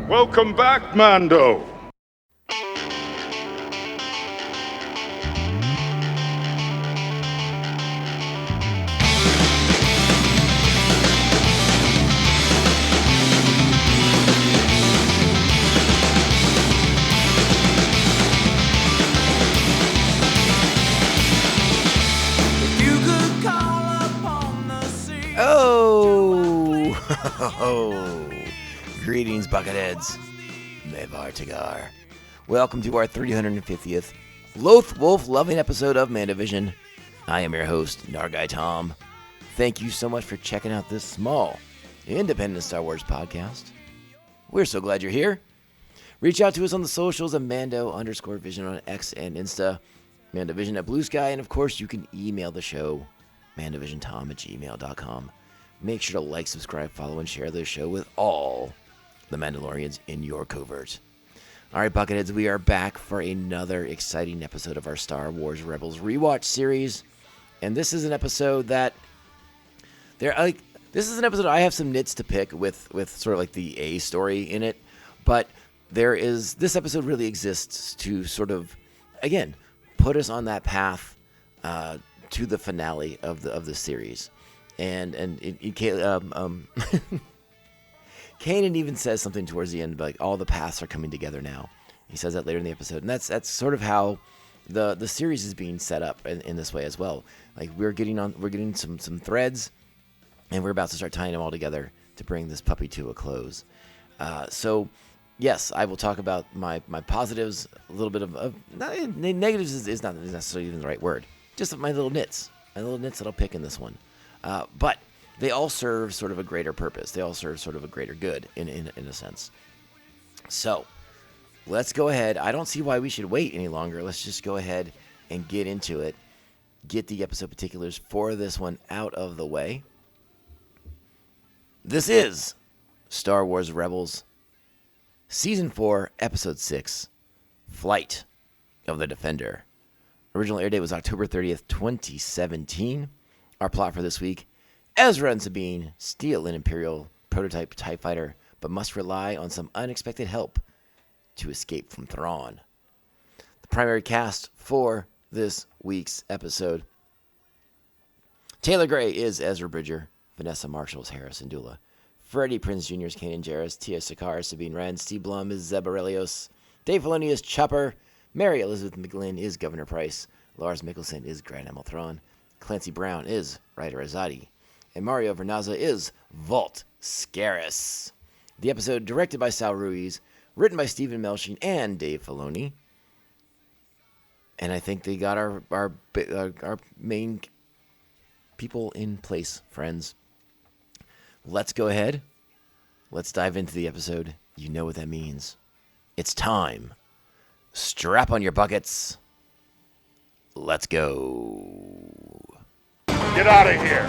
Welcome back, Mando. Greetings, Bucketheads. Mevar Tagar. Welcome to our 350th Loth-Wolf loving episode of Mandovision. I am your host, Nargai Tom. Thank you so much for checking out this small, independent Star Wars podcast. We're so glad you're here. Reach out to us on the socials at Mando_Vision on X and Insta, Mandovision at Blue Sky, and of course you can email the show, mandovisiontom@gmail.com. Make sure to like, subscribe, follow, and share this show with all the Mandalorians in your covert. All right, Bucketheads, we are back for another exciting episode of our Star Wars Rebels rewatch series, and this is an episode that I have some nits to pick with sort of like the A story in it, but this episode really exists to sort of, again, put us on that path to the finale of the series. And Kanan even says something towards the end, like all the paths are coming together now. He says that later in the episode, and that's sort of how the series is being set up in this way as well. Like we're getting some threads, and we're about to start tying them all together to bring this puppy to a close. So yes, I will talk about my positives, a little bit of negatives is not necessarily even the right word. Just my little nits that I'll pick in this one. But they all serve sort of a greater purpose. They all serve sort of a greater good in a sense. So let's go ahead. I don't see why we should wait any longer. Let's just go ahead and get into it. Get the episode particulars for this one out of the way. This is Star Wars Rebels, Season 4, Episode 6, Flight of the Defender. Original air date was October 30th, 2017. Our plot for this week: Ezra and Sabine steal an Imperial prototype TIE fighter, but must rely on some unexpected help to escape from Thrawn. The primary cast for this week's episode: Taylor Gray is Ezra Bridger, Vanessa Marshall is Harrison Dula, Freddie Prinze Jr. is Kanan Jarrus, Tia Sakar is Sabine Wren, Steve Blum is Zeb Aurelius, Dave Filoni is Chopper, Mary Elizabeth McGlynn is Governor Price, Lars Mikkelsen is Grand Admiral Thrawn, Clancy Brown is Ryder Azadi, and Mario Vernazza is Vault Scaris. The episode directed by Sal Ruiz, written by Stephen Melching and Dave Filoni. And I think they got our main people in place, friends. Let's go ahead. Let's dive into the episode. You know what that means. It's time. Strap on your buckets. Let's go. Get out of here.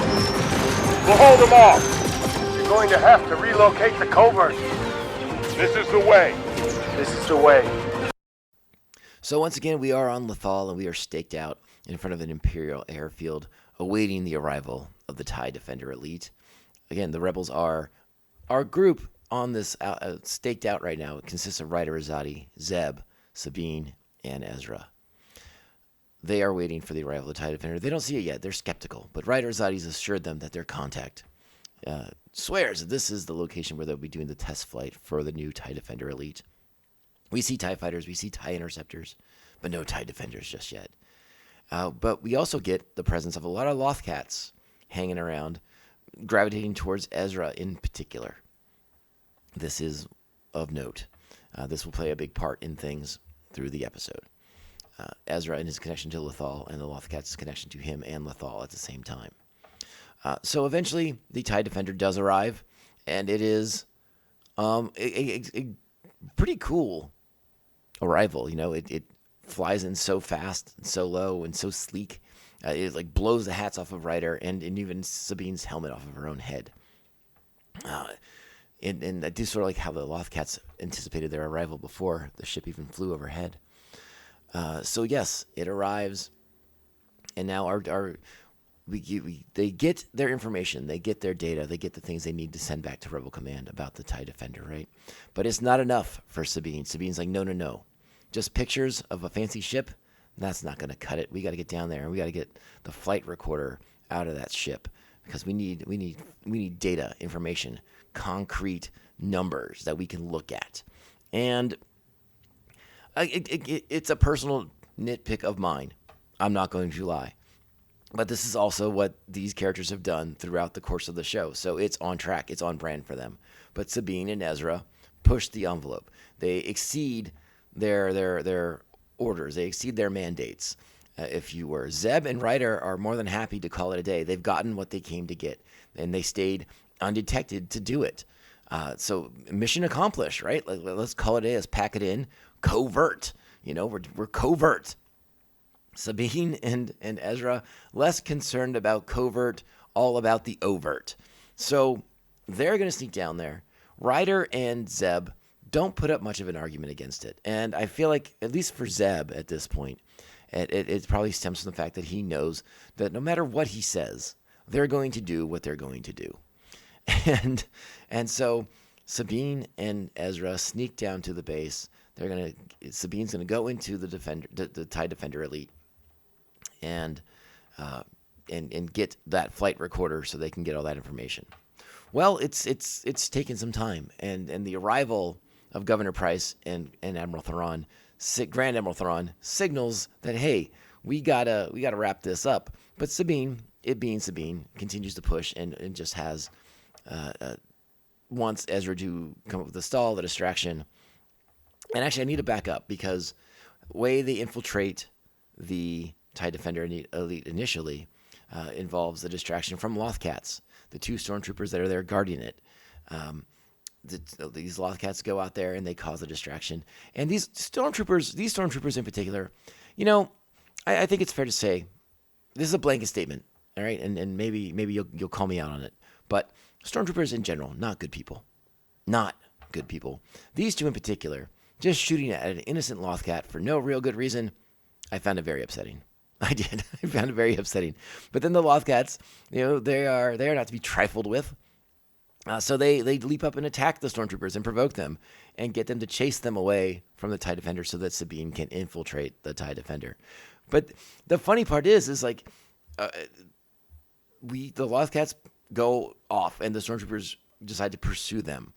We'll hold them off. You're going to have to relocate the covert. This is the way. This is the way. So once again, we are on Lothal, and we are staked out in front of an Imperial airfield, awaiting the arrival of the TIE Defender Elite. Again, the Rebels are our group on this staked out right now. It consists of Ryder Azadi, Zeb, Sabine, and Ezra. They are waiting for the arrival of the TIE Defender. They don't see it yet. They're skeptical. But Ryder Azadi's assured them that their contact swears that this is the location where they'll be doing the test flight for the new TIE Defender Elite. We see TIE fighters. We see TIE interceptors. But no TIE Defenders just yet. But we also get the presence of a lot of Lothcats hanging around, gravitating towards Ezra in particular. This is of note. This will play a big part in things through the episode. Ezra and his connection to Lothal, and the Lothcats' connection to him and Lothal at the same time. So eventually, the TIE Defender does arrive, and it is a pretty cool arrival. You know, it flies in so fast and so low and so sleek. It like blows the hats off of Ryder and even Sabine's helmet off of her own head. And I do sort of like how the Lothcats anticipated their arrival before the ship even flew overhead. So yes, it arrives, and now they get their information, they get their data, they get the things they need to send back to Rebel Command about the TIE Defender, right? But it's not enough for Sabine. Sabine's like, no. Just pictures of a fancy ship, that's not going to cut it. We got to get down there, and we got to get the flight recorder out of that ship because we need data, information, concrete numbers that we can look at. And it's a personal nitpick of mine. I'm not going to lie. But this is also what these characters have done throughout the course of the show. So it's on track. It's on brand for them. But Sabine and Ezra push the envelope. They exceed their orders. They exceed their mandates, if you were. Zeb and Ryder are more than happy to call it a day. They've gotten what they came to get. And they stayed undetected to do it. So mission accomplished, right? Let's call it a day. Let's pack it in. Covert. We're covert. Sabine and Ezra less concerned about covert, all about the overt. So they're going to sneak down there. Ryder and Zeb don't put up much of an argument against it. And I feel like, at least for Zeb at this point, it probably stems from the fact that he knows that no matter what he says, they're going to do what they're going to do. And so Sabine and Ezra sneak down to the base. Sabine's going to go into the TIE Defender Elite and get that flight recorder so they can get all that information. Well, it's taken some time, and the arrival of Governor Price and Admiral Theron, Grand Admiral Theron, signals that, hey, we gotta wrap this up. But Sabine, it being Sabine, continues to push and just has wants Ezra to come up with the stall, the distraction. And actually, I need to back up because the way they infiltrate the TIE Defender Elite initially involves the distraction from Loth-Cats, the two stormtroopers that are there guarding it. These Loth-Cats go out there and they cause a distraction. And these stormtroopers in particular, I think it's fair to say this is a blanket statement, all right? And maybe you'll call me out on it, but stormtroopers in general, not good people. Not good people. These two in particular, just shooting at an innocent Loth-Cat for no real good reason, I found it very upsetting. I did. I found it very upsetting. But then the Loth-Cats, they are not to be trifled with. So they leap up and attack the stormtroopers and provoke them and get them to chase them away from the TIE Defender so that Sabine can infiltrate the TIE Defender. But the funny part is like the Loth-Cats go off and the stormtroopers decide to pursue them.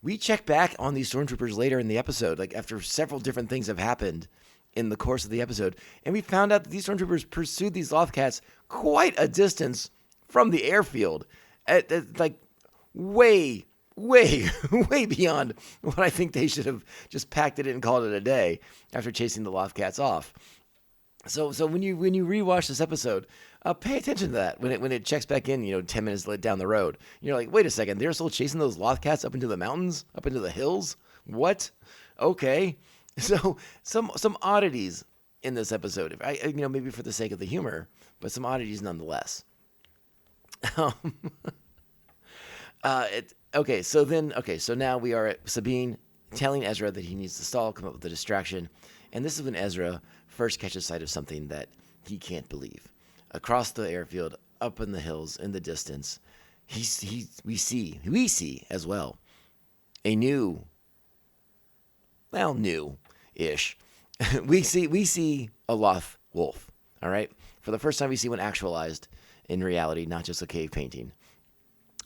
We check back on these stormtroopers later in the episode, like after several different things have happened in the course of the episode, and we found out that these stormtroopers pursued these Loth-Cats quite a distance from the airfield, at like way beyond what I think they should have just packed it in and called it a day after chasing the Loth-Cats off. So when you rewatch this episode, pay attention to that when it checks back in, 10 minutes down the road. You're like, wait a second, they're still chasing those Loth-Cats up into the mountains, up into the hills? What? Okay. So some oddities in this episode. Maybe for the sake of the humor, but some oddities nonetheless. So now we are at Sabine telling Ezra that he needs to stall, come up with a distraction, and this is when Ezra first catches sight of something that he can't believe. Across the airfield, up in the hills, in the distance, we see as well a new-ish. we see a Loth-Wolf. All right, for the first time we see one actualized in reality, not just a cave painting.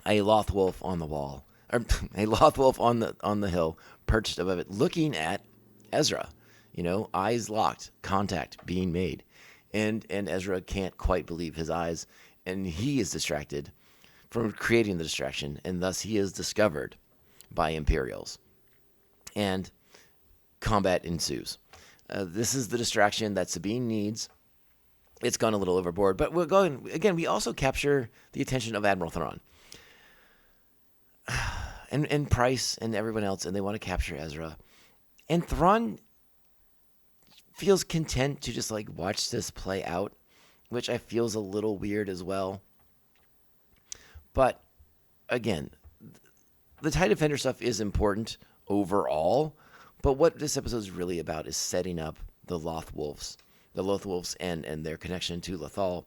A Loth-Wolf on the wall, or a Loth-Wolf on the hill, perched above it, looking at Ezra. Eyes locked, contact being made. And Ezra can't quite believe his eyes, and he is distracted from creating the distraction, and thus he is discovered by Imperials. And combat ensues. This is the distraction that Sabine needs. It's gone a little overboard, but we also capture the attention of Admiral Theron. And Price and everyone else, and they want to capture Ezra. And Theron feels content to just watch this play out, which I feel is a little weird as well. But again, the TIE Defender stuff is important overall, but what this episode is really about is setting up the Loth-Wolves and their connection to Lothal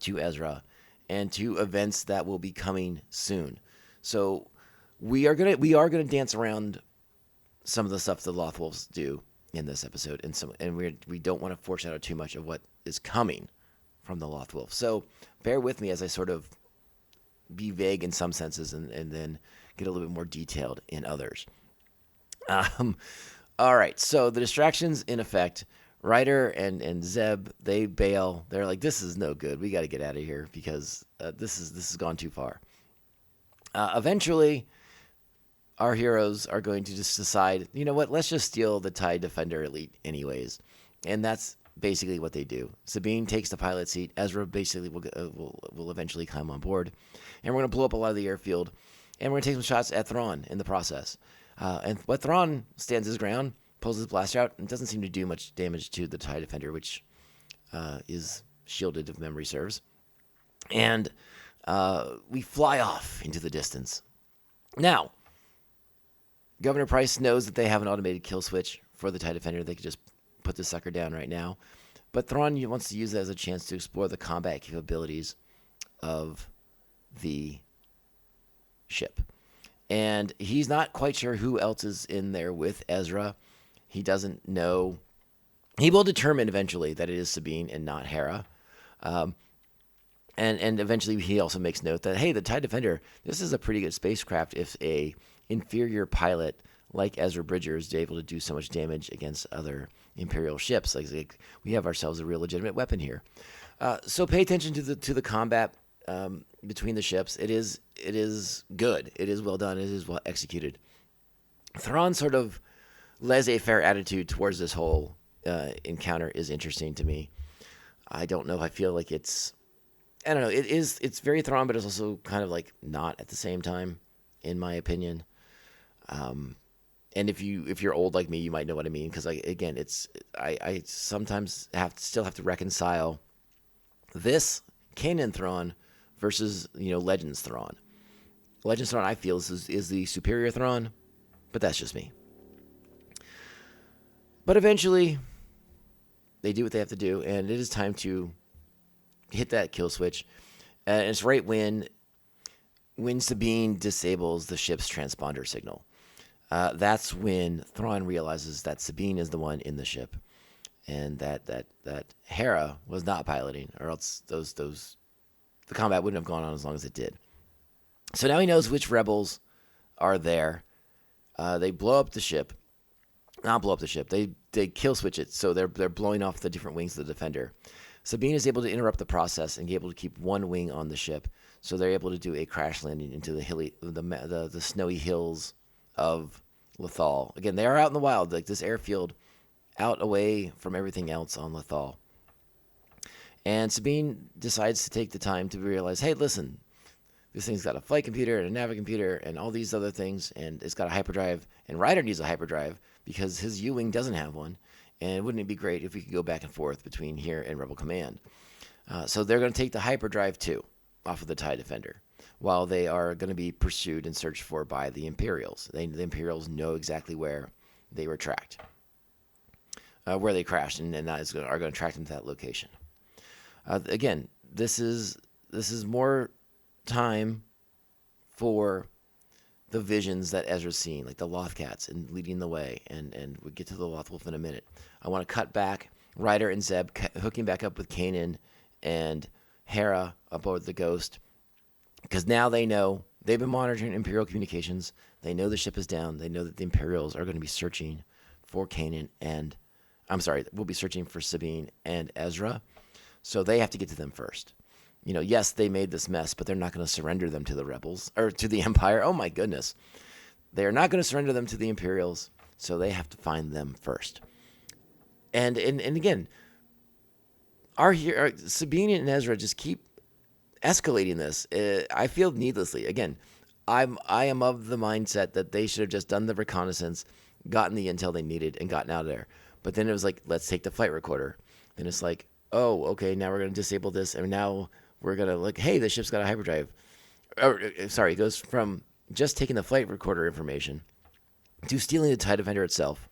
to Ezra and to events that will be coming soon. So we are gonna dance around some of the stuff the Loth-Wolves do in this episode, and we don't want to foreshadow too much of what is coming from the Loth-Wolves. So bear with me as I sort of be vague in some senses and then get a little bit more detailed in others. All right, so the distractions in effect. Ryder and Zeb, they bail. They're like, this is no good. We got to get out of here because this has gone too far. Eventually, our heroes are going to just decide, you know what, let's just steal the TIE Defender Elite anyways. And that's basically what they do. Sabine takes the pilot seat. Ezra basically will eventually come on board. And we're going to blow up a lot of the airfield. And we're going to take some shots at Thrawn in the process. But Thrawn stands his ground, pulls his blaster out, and doesn't seem to do much damage to the TIE Defender, which is shielded if memory serves. And we fly off into the distance. Now, Governor Price knows that they have an automated kill switch for the TIE Defender. They could just put the sucker down right now. But Thrawn wants to use that as a chance to explore the combat capabilities of the ship. And he's not quite sure who else is in there with Ezra. He doesn't know. He will determine eventually that it is Sabine and not Hera. And eventually he also makes note that, hey, the TIE Defender, this is a pretty good spacecraft if a inferior pilot like Ezra Bridger is able to do so much damage against other Imperial ships. Like we have ourselves a real legitimate weapon here. So pay attention to the combat between the ships. It is good. It is well done. It is well executed. Thrawn's sort of laissez-faire attitude towards this whole encounter is interesting to me. I don't know if I feel like it's very Thrawn, but it's also kind of like not at the same time, in my opinion. And if you're old like me, you might know what I mean, because I sometimes still have to reconcile this Kanan Thrawn versus Legends Thrawn. Legends Thrawn I feel is the superior Thrawn, but that's just me. But eventually, they do what they have to do, and it is time to hit that kill switch. And it's right when Sabine disables the ship's transponder signal. That's when Thrawn realizes that Sabine is the one in the ship, and that Hera was not piloting, or else the combat wouldn't have gone on as long as it did. So now he knows which rebels are there. They blow up the ship. Not blow up the ship. They kill switch it, so they're blowing off the different wings of the Defender. Sabine is able to interrupt the process and be able to keep one wing on the ship, so they're able to do a crash landing into the snowy hills of Lothal. Again, they are out in the wild, like this airfield, out away from everything else on Lothal. And Sabine decides to take the time to realize, hey, listen, this thing's got a flight computer and a navigomputer and all these other things, and it's got a hyperdrive, and Ryder needs a hyperdrive because his U-Wing doesn't have one. And wouldn't it be great if we could go back and forth between here and Rebel Command? So they're going to take the hyperdrive, too, off of the TIE Defender, while they are going to be pursued and searched for by the Imperials. The Imperials know exactly where they were tracked, where they crashed, and that are going to track them to that location. Again, this is more time for the visions that Ezra's seen, like the Lothcats and leading the way, and we'll get to the Loth-Wolf in a minute. I want to cut back Ryder and Zeb hooking back up with Kanan and Hera aboard the Ghost, because now they know they've been monitoring Imperial communications. They know the ship is down. They know that the Imperials are going to be searching for we'll be searching for Sabine and Ezra, so they have to get to them first. Yes, they made this mess, but they're not going to surrender them to the rebels or to the Empire. Oh my goodness. They are not going to surrender them to the Imperials, so they have to find them first. And again, our Sabine and Ezra just keep escalating this. I feel needlessly. Again, I am of the mindset that they should have just done the reconnaissance, gotten the intel they needed, and gotten out of there. But then it was like, let's take the flight recorder. Then it's like, oh, okay, now we're going to disable this, and now we're going to hey, the ship's got a hyperdrive. It goes from just taking the flight recorder information to stealing the TIE Defender itself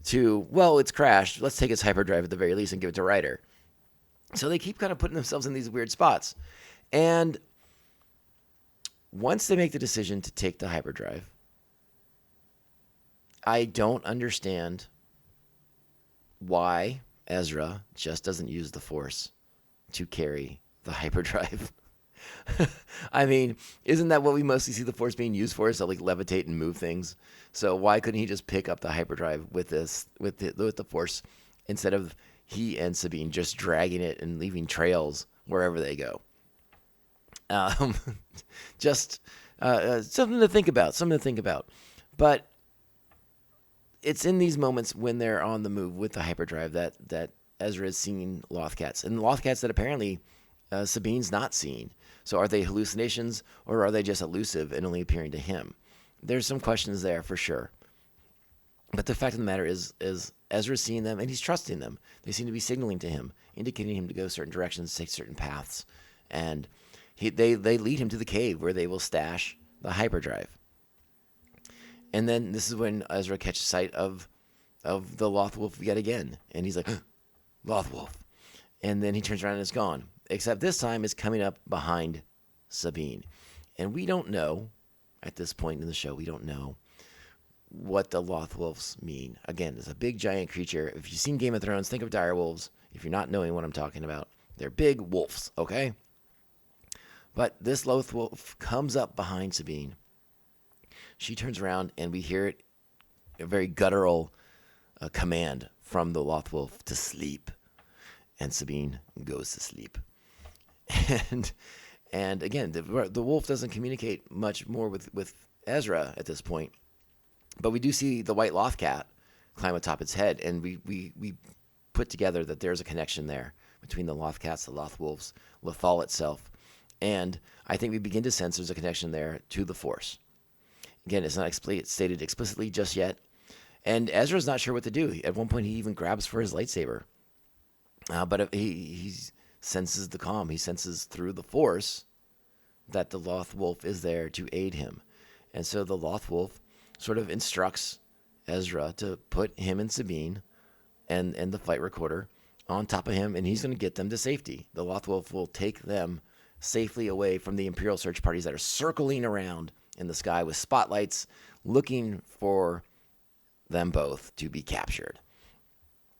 to, well, it's crashed. Let's take its hyperdrive at the very least and give it to Ryder. So they keep kind of putting themselves in these weird spots. And once they make the decision to take the hyperdrive, I don't understand why Ezra just doesn't use the Force to carry the hyperdrive. I mean, isn't that what we mostly see the Force being used for? Is to like levitate and move things. So why couldn't he just pick up the hyperdrive with the Force instead of he and Sabine just dragging it and leaving trails wherever they go? Just something to think about. Something to think about. But it's in these moments when they're on the move with the hyperdrive that Ezra is seeing Loth-Cats, and Loth-Cats that apparently Sabine's not seeing. So are they hallucinations, or are they just elusive and only appearing to him? There's some questions there for sure. But the fact of the matter is Ezra's seeing them, and he's trusting them. They seem to be signaling to him, indicating him to go certain directions, take certain paths. And they lead him to the cave where they will stash the hyperdrive. And then this is when Ezra catches sight of the Loth-Wolf yet again. And he's like, Loth-Wolf. And then he turns around and it's gone. Except this time it's coming up behind Sabine. And we don't know, at this point in the show, we don't know what the Loth-Wolves mean. Again, it's a big giant creature. If you've seen Game of Thrones, think of direwolves. If you're not knowing what I'm talking about, they're big wolves, okay? But this Loth-Wolf comes up behind Sabine. She turns around, and we hear it, a very guttural command from the Loth-Wolf to sleep. And Sabine goes to sleep. And again, the wolf doesn't communicate much more with Ezra at this point. But we do see the white Loth-Cat climb atop its head, and we put together that there's a connection there between the Loth-Cats, the Loth-Wolves, Lothal itself. And I think we begin to sense there's a connection there to the Force. Again, it's not stated explicitly just yet. And Ezra's not sure what to do. At one point, he even grabs for his lightsaber. But he senses the calm. He senses through the Force that the Loth-Wolf is there to aid him. And so the Loth-Wolf sort of instructs Ezra to put him and Sabine and the flight recorder on top of him, and he's going to get them to safety. The Loth-Wolf will take them safely away from the Imperial search parties that are circling around in the sky with spotlights looking for them both to be captured.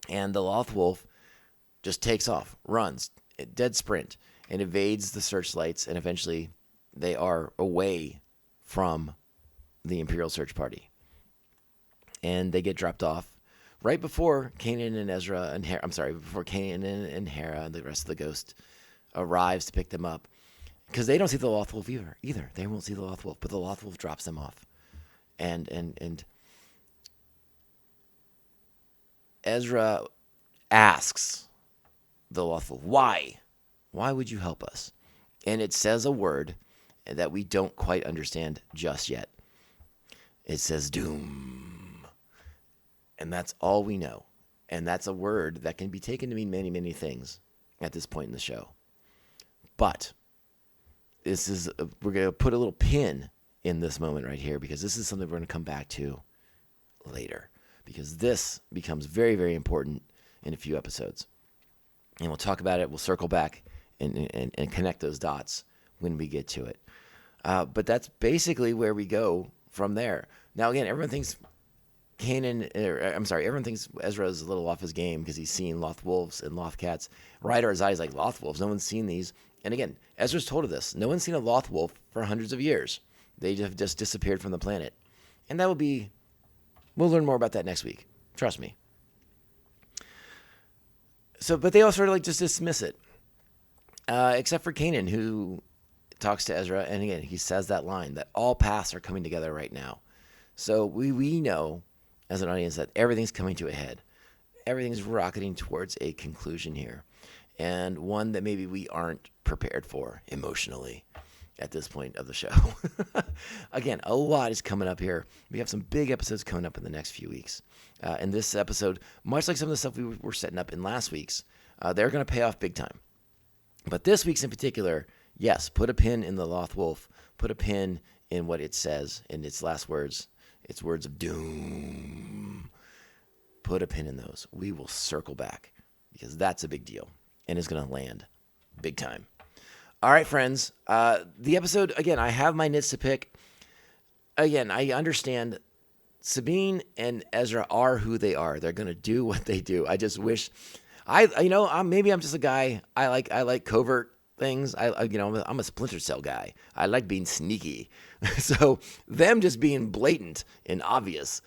And the Loth-Wolf just takes off, runs, dead sprint, and evades the searchlights, and eventually they are away from the Imperial search party. And they get dropped off right before Kanan and Ezra and before Kanan and Hera and the rest of the Ghost arrives to pick them up. Because they don't see the Loth-Wolf either. They won't see the Loth-Wolf, but the Loth-Wolf drops them off. And Ezra asks the Loth-Wolf, why? Why would you help us? And it says a word that we don't quite understand just yet. It says doom. And that's all we know. And that's a word that can be taken to mean many, many things at this point in the show. But we're going to put a little pin in this moment right here, because this is something we're going to come back to later, because this becomes very, very important in a few episodes. And we'll talk about it. We'll circle back and connect those dots when we get to it. But that's basically where we go from there. Now, again, everyone thinks everyone thinks Ezra's a little off his game because he's seen Loth-Wolves and Loth-Cats right under his eyes like Loth-Wolves. No one's seen these. And again, Ezra's told of this. No one's seen a Loth-Wolf for hundreds of years. They have just disappeared from the planet. And that will be... We'll learn more about that next week. Trust me. So, but they all sort of like just dismiss it. Except for Kanan, who talks to Ezra. And again, he says that line that all paths are coming together right now. So we know as an audience that everything's coming to a head. Everything's rocketing towards a conclusion here. And one that maybe we aren't prepared for emotionally at this point of the show. Again, a lot is coming up here. We have some big episodes coming up in the next few weeks. And this episode, much like some of the stuff we were setting up in last week's, they're going to pay off big time. But this week's in particular, yes, put a pin in the Loth-Wolf. Put a pin in what it says in its last words. Its words of doom. Put a pin in those. We will circle back because that's a big deal. and is going to land big time. All right, friends. The episode, again, I have my nits to pick. Again, I understand Sabine and Ezra are who they are. They're going to do what they do. I just wish maybe I'm just a guy. I like covert things. I'm a Splinter Cell guy. I like being sneaky. So them just being blatant and obvious,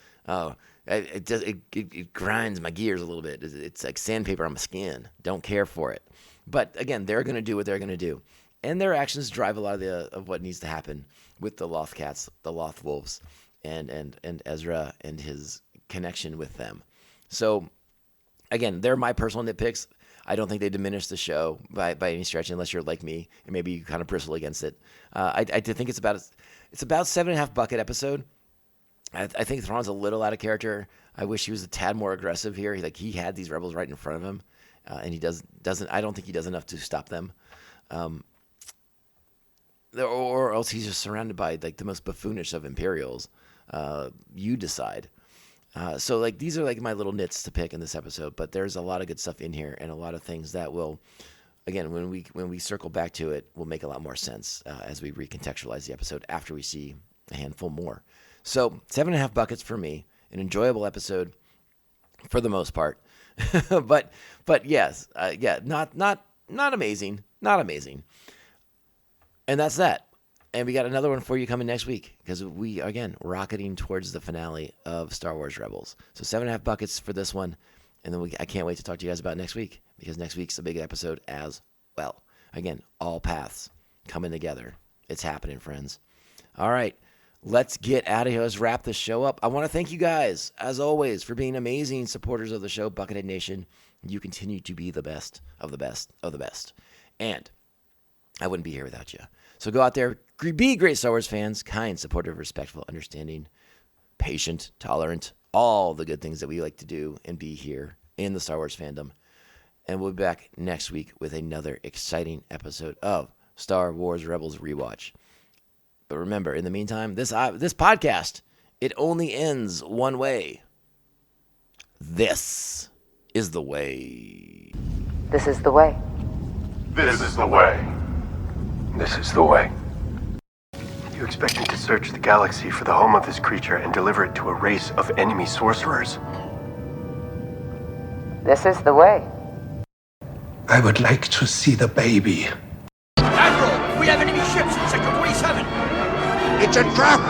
it grinds my gears a little bit. It's like sandpaper on my skin. Don't care for it. But again, they're going to do what they're going to do. And their actions drive a lot of what needs to happen with the Loth-Cats, the Loth-Wolves, and Ezra and his connection with them. So, again, they're my personal nitpicks. I don't think they diminish the show by any stretch, unless you're like me and maybe you kind of bristle against it. I do think it's about 7.5 bucket episode. I think Thrawn's a little out of character. I wish he was a tad more aggressive here. He had these rebels right in front of him, and he doesn't. I don't think he does enough to stop them. Or else he's just surrounded by the most buffoonish of Imperials. You decide. So these are my little nits to pick in this episode, but there's a lot of good stuff in here and a lot of things that will, again, when we circle back to it, will make a lot more sense as we recontextualize the episode after we see a handful more. So 7.5 buckets for me, an enjoyable episode for the most part, but yes, not amazing, not amazing. And that's that. And we got another one for you coming next week because we, again, rocketing towards the finale of Star Wars Rebels. So 7.5 buckets for this one. And then I can't wait to talk to you guys about next week because next week's a big episode as well. Again, all paths coming together. It's happening, friends. All right, let's get out of here. Let's wrap this show up. I want to thank you guys, as always, for being amazing supporters of the show, Buckethead Nation. You continue to be the best of the best of the best. And I wouldn't be here without you. So go out there, be great Star Wars fans, kind, supportive, respectful, understanding, patient, tolerant, all the good things that we like to do and be here in the Star Wars fandom. And we'll be back next week with another exciting episode of Star Wars Rebels Rewatch. But remember, in the meantime, this podcast, it only ends one way. This is the way. This is the way. This is the way. This is the way. You expect me to search the galaxy for the home of this creature and deliver it to a race of enemy sorcerers? This is the way. I would like to see the baby. Admiral, we have enemy ships in Sector 47. It's a trap!